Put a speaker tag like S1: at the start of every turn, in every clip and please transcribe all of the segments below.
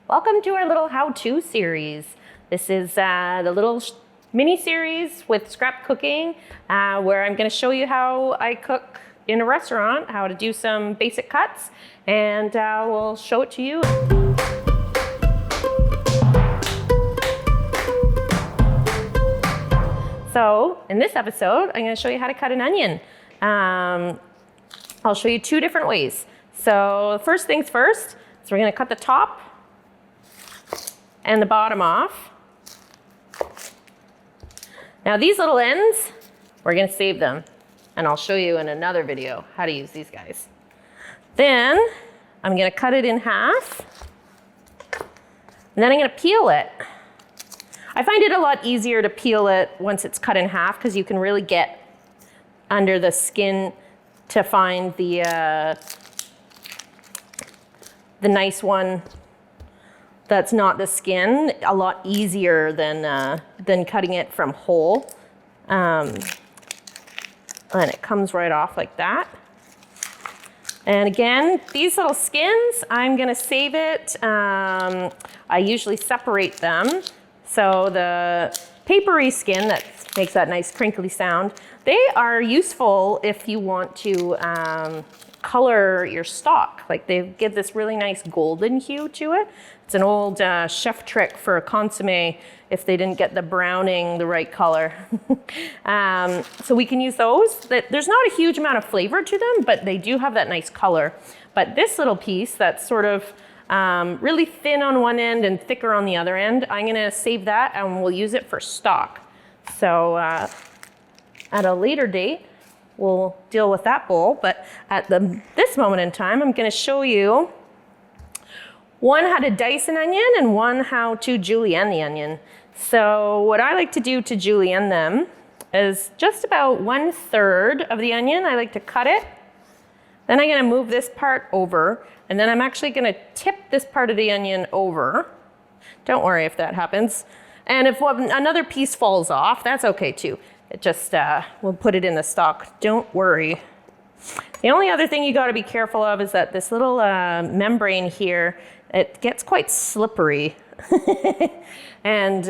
S1: Welcome to our little how-to series. This is the little mini series with scrap cooking where I'm going to show you how I cook in a restaurant, how to do some basic cuts, and we'll show it to you. So in this episode, I'm going to show you how to cut an onion. I'll show you two different ways. So first things first, so we're going to cut the top and the bottom off. Now these little ends, we're going to save them, and I'll show you in another video how to use these guys. Then I'm going to cut it in half, and then I'm going to peel it. I find it a lot easier to peel it once it's cut in half because you can really get under the skin to find the nice one that's not the skin, a lot easier than cutting it from whole. And it comes right off like that. And again, these little skins, I'm gonna save it. I usually separate them. So the papery skin that makes that nice crinkly sound, they are useful if you want to color your stock. Like they give this really nice golden hue to it. It's an old chef trick for a consommé if they didn't get the browning the right color. So we can use those. There's not a huge amount of flavor to them, but they do have that nice color. But this little piece that's sort of really thin on one end and thicker on the other end, I'm gonna save that and we'll use it for stock. So at a later date, we'll deal with that bowl, but at this moment in time, I'm gonna show you one how to dice an onion and one how to julienne the onion. So what I like to do to julienne them is just about 1/3 of the onion. I like to cut it. Then I'm gonna move this part over, and then I'm actually gonna tip this part of the onion over. Don't worry if that happens. And if another piece falls off, that's okay too. It just, we'll put it in the stock. Don't worry. The only other thing you gotta be careful of is that this little membrane here, it gets quite slippery. And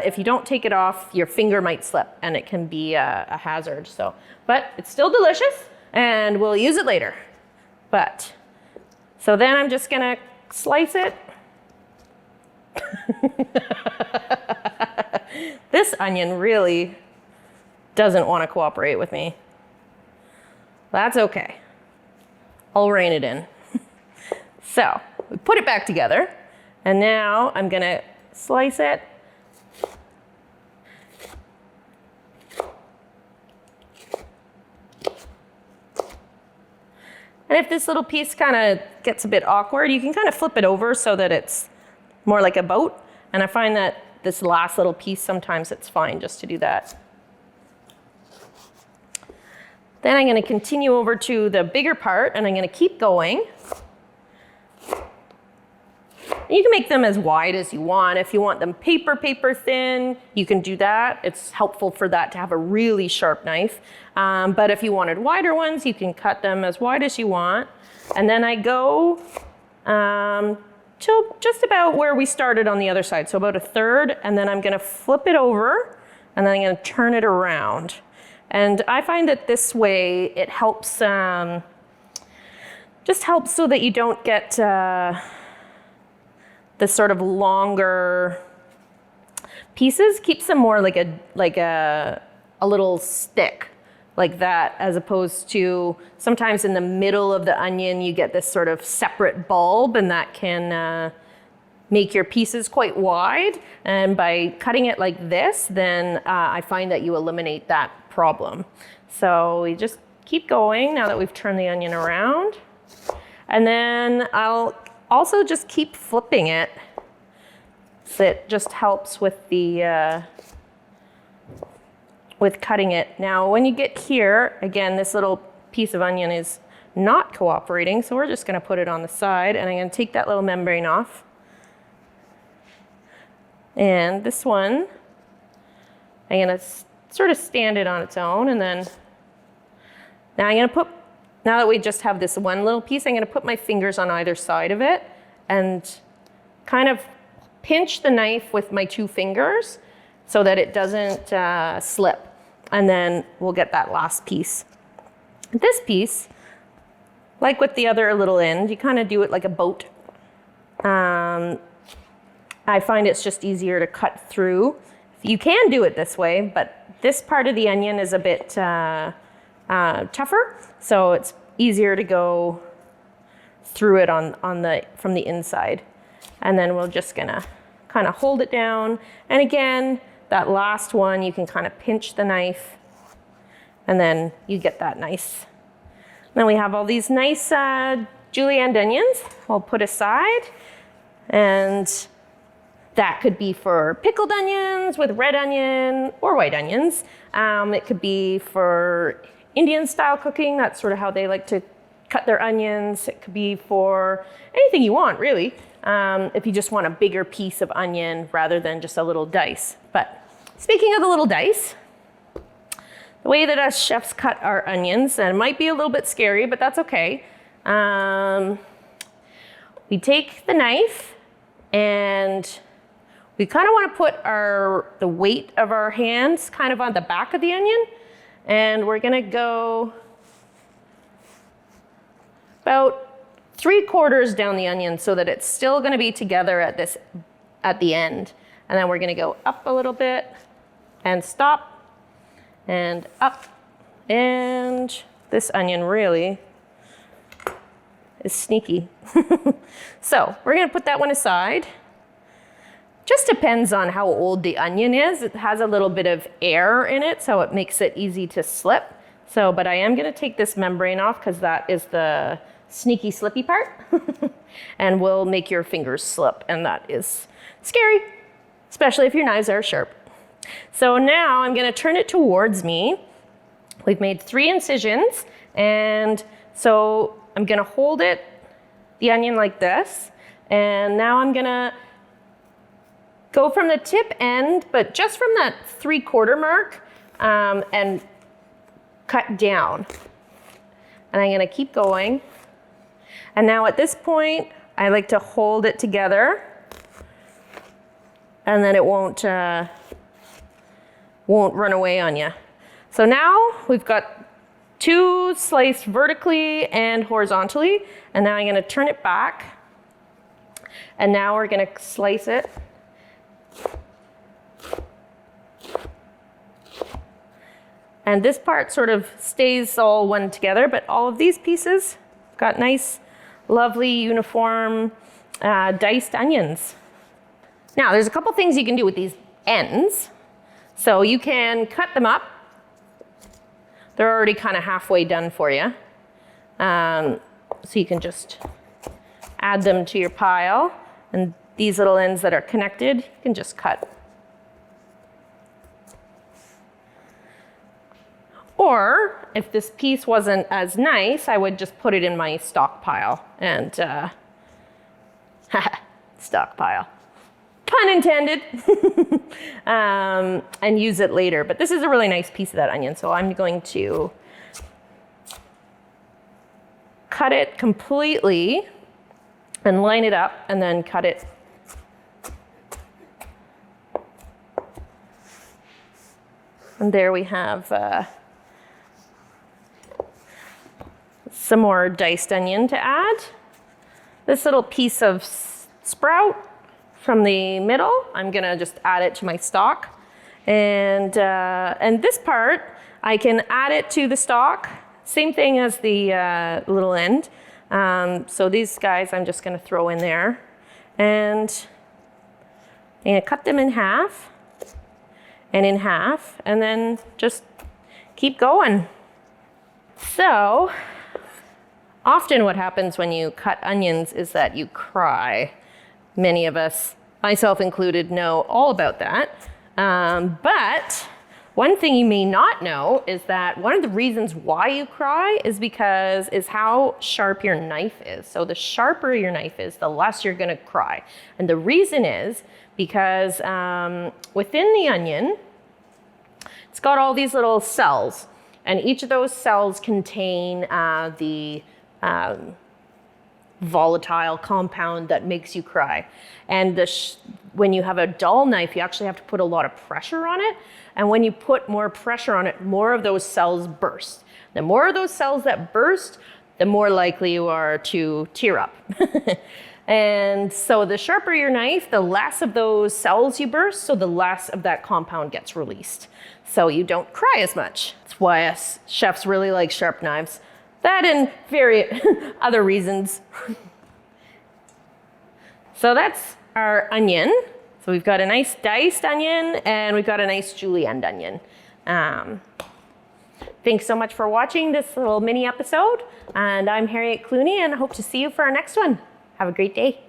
S1: if you don't take it off, your finger might slip and it can be a hazard. So, but it's still delicious and we'll use it later. But, so then I'm just gonna slice it. This onion really doesn't want to cooperate with me. That's okay. I'll rein it in. So we put it back together, and now I'm gonna slice it. And if this little piece kind of gets a bit awkward, you can kind of flip it over so that it's more like a boat. And I find that this last little piece, sometimes it's fine just to do that. Then I'm going to continue over to the bigger part, and I'm going to keep going. You can make them as wide as you want. If you want them paper thin, you can do that. It's helpful for that to have a really sharp knife. But if you wanted wider ones, you can cut them as wide as you want. And then I go till just about where we started on the other side, so about 1/3, and then I'm going to flip it over, and then I'm going to turn it around. And I find that this way it helps, just helps so that you don't get this sort of longer pieces. Keeps them more like a little stick like that, as opposed to sometimes in the middle of the onion you get this sort of separate bulb, and that can make your pieces quite wide. And by cutting it like this, then I find that you eliminate that problem. So we just keep going now that we've turned the onion around. And then I'll also just keep flipping it. So it just helps with the with cutting it. Now when you get here, again, this little piece of onion is not cooperating, so we're just gonna put it on the side, and I'm gonna take that little membrane off. And this one, I'm gonna sort of stand it on its own, and then now I'm gonna put, now that we just have this one little piece, I'm gonna put my fingers on either side of it and kind of pinch the knife with my 2 fingers so that it doesn't slip. And then we'll get that last piece. This piece, like with the other little end, you kind of do it like a boat. I find it's just easier to cut through. You can do it this way, but this part of the onion is a bit tougher, so it's easier to go through it from the inside. And then we're just gonna kind of hold it down. And again, that last one, you can kind of pinch the knife, and then you get that nice. Then we have all these nice julienne onions I'll put aside. And that could be for pickled onions with red onion or white onions. It could be for Indian style cooking. That's sort of how they like to cut their onions. It could be for anything you want, really. If you just want a bigger piece of onion rather than just a little dice. But speaking of the little dice, the way that us chefs cut our onions, and it might be a little bit scary, but that's okay. We take the knife and we kind of want to put the weight of our hands kind of on the back of the onion, and we're going to go about 3/4 down the onion so that it's still going to be together at the end. And then we're going to go up a little bit and stop and up. And this onion really is sneaky. So we're going to put that one aside. Just depends on how old the onion is. It has a little bit of air in it, so it makes it easy to slip. But I am gonna take this membrane off because that is the sneaky slippy part and will make your fingers slip, and that is scary, especially if your knives are sharp. So now I'm gonna turn it towards me. We've made 3 incisions, and so I'm gonna hold the onion like this, and now I'm gonna go from the tip end, but just from that 3/4 mark, and cut down. And I'm gonna keep going. And now at this point, I like to hold it together, and then it won't run away on you. So now we've got 2 sliced vertically and horizontally, and now I'm gonna turn it back, and now we're gonna slice it. And this part sort of stays all one together, but all of these pieces got nice, lovely, uniform, diced onions. Now, there's a couple things you can do with these ends. So you can cut them up. They're already kind of halfway done for you. So you can just add them to your pile. And these little ends that are connected, you can just cut. Or if this piece wasn't as nice, I would just put it in my stockpile and stockpile. Pun intended. And use it later. But this is a really nice piece of that onion, so I'm going to cut it completely and line it up and then cut it. And there we have some more diced onion to add. This little piece of sprout from the middle, I'm gonna just add it to my stock. And this part, I can add it to the stock. Same thing as the little end. So these guys I'm just gonna throw in there. And I'm gonna cut them in half and in half, and then just keep going. So, often what happens when you cut onions is that you cry. Many of us, myself included, know all about that. But one thing you may not know is that one of the reasons why you cry is how sharp your knife is. So the sharper your knife is, the less you're gonna cry. And the reason is because within the onion, it's got all these little cells, and each of those cells contain the volatile compound that makes you cry. And when you have a dull knife, you actually have to put a lot of pressure on it. And when you put more pressure on it, more of those cells burst. The more of those cells that burst, the more likely you are to tear up. And so the sharper your knife, the less of those cells you burst, so the less of that compound gets released. So you don't cry as much. That's why us chefs really like sharp knives. That and various other reasons. So that's our onion. So we've got a nice diced onion and we've got a nice julienne onion. Thanks so much for watching this little mini episode. And I'm Harriet Clooney and I hope to see you for our next one. Have a great day.